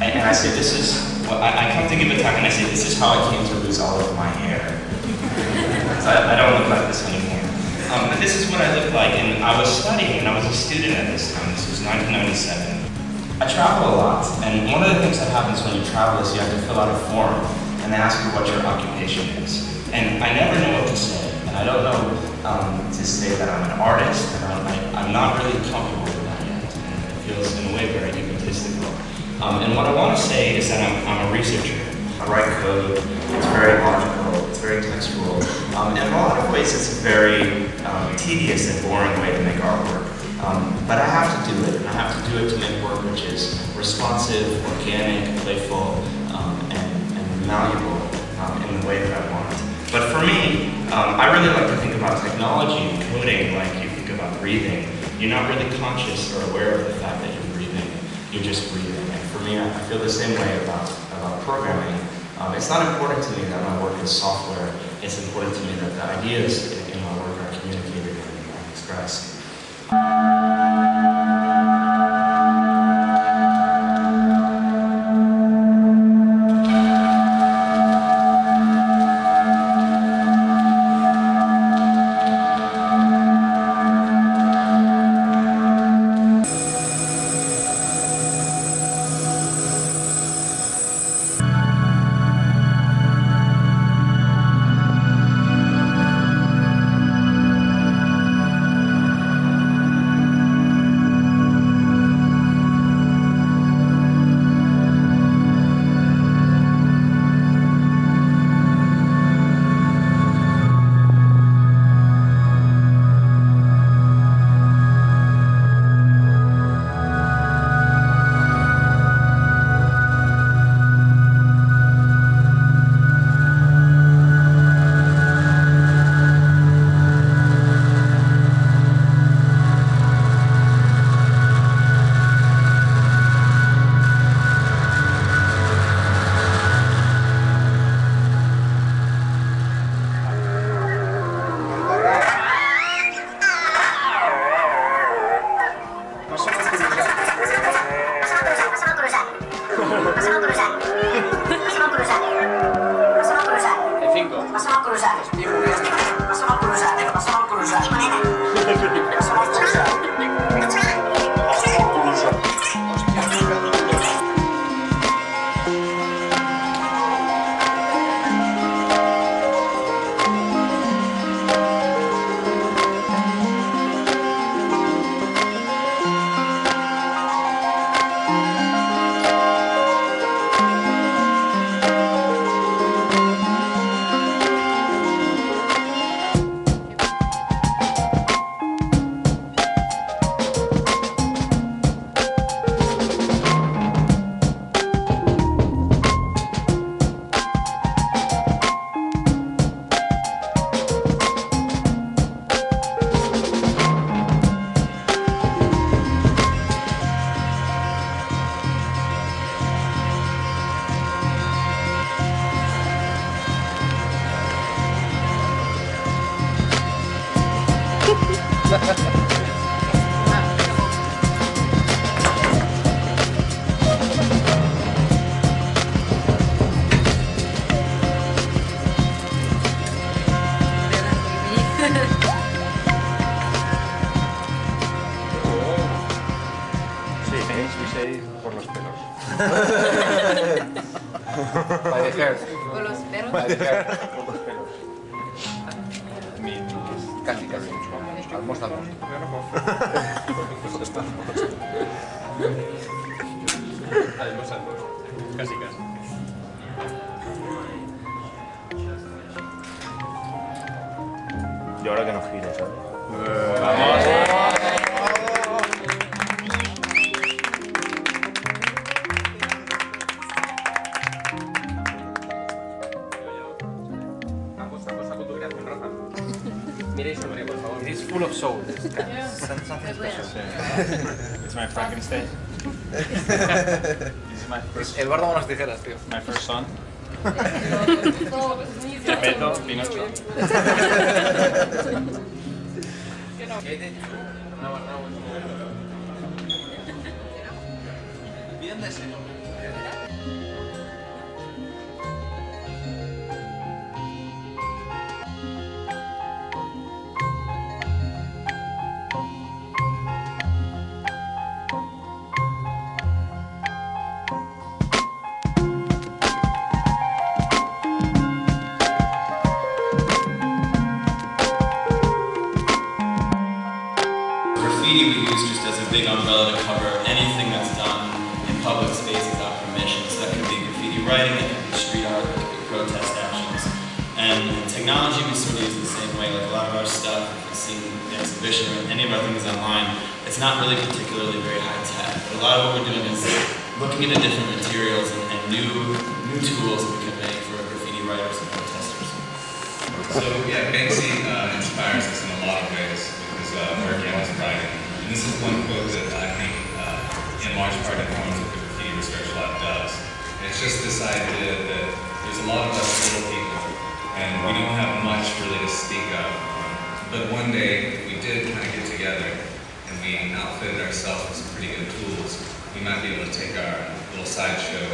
And I say, this is, well, I come to give a talk and I say, this is how I came to lose all of my hair. So I don't look like this anymore. But this is what I looked like, and I was studying, and I was a student at this time. This was 1997. I travel a lot, and one of the things that happens when you travel is you have to fill out a form, and they ask you what your occupation is. And I never know what to say, and I don't know to say that I'm an artist, and I'm not really comfortable with that yet, and it feels in a way very egotistical. And what I want to say is that I'm a researcher. I write code, it's very logical, it's very textual. In a lot of ways it's a very tedious and boring way to make artwork. But I have to do it, and I have to do it to make work which is responsive, organic, playful, and malleable in the way that I want. But for me, I really like to think about technology and coding like you think about breathing. You're not really conscious or aware of the fact that you're breathing, you're just breathing. And for me, I feel the same way about programming. It's not important to me that my work is software. It's important to me that the ideas in my work are communicated and expressed. Por los pelos. By the hair. Con los perros. By the hair. Por los pelos. Casi, casi. Almost, almost. Casi, casi. Y ahora que no gire, ¿sabes? ¡Vamos! It's full of soul. Something special. It's my Frankenstein. This is my first, Eduardo con las tijeras, tío. my first son. Repeto, Pinocho. Graffiti we use just as a big umbrella to cover anything that's done in public space without permission. So that could be graffiti writing, that could be street art, that could be protest actions. And technology we sort of use the same way. Like a lot of our stuff, if you've seen the exhibition or any of our things online, it's not really particularly very high tech. But a lot of what we're doing is looking into different materials and new tools that we can make for graffiti writers and protesters. So yeah, Banksy inspires us in a lot of ways with his work and his writing. And this is one quote that I think in large part informs what the Graffiti Research Lab does. And it's just this idea that there's a lot of us little people and we don't have much really to speak of. But one day, if we did kind of get together and we outfitted ourselves with some pretty good tools, we might be able to take our little sideshow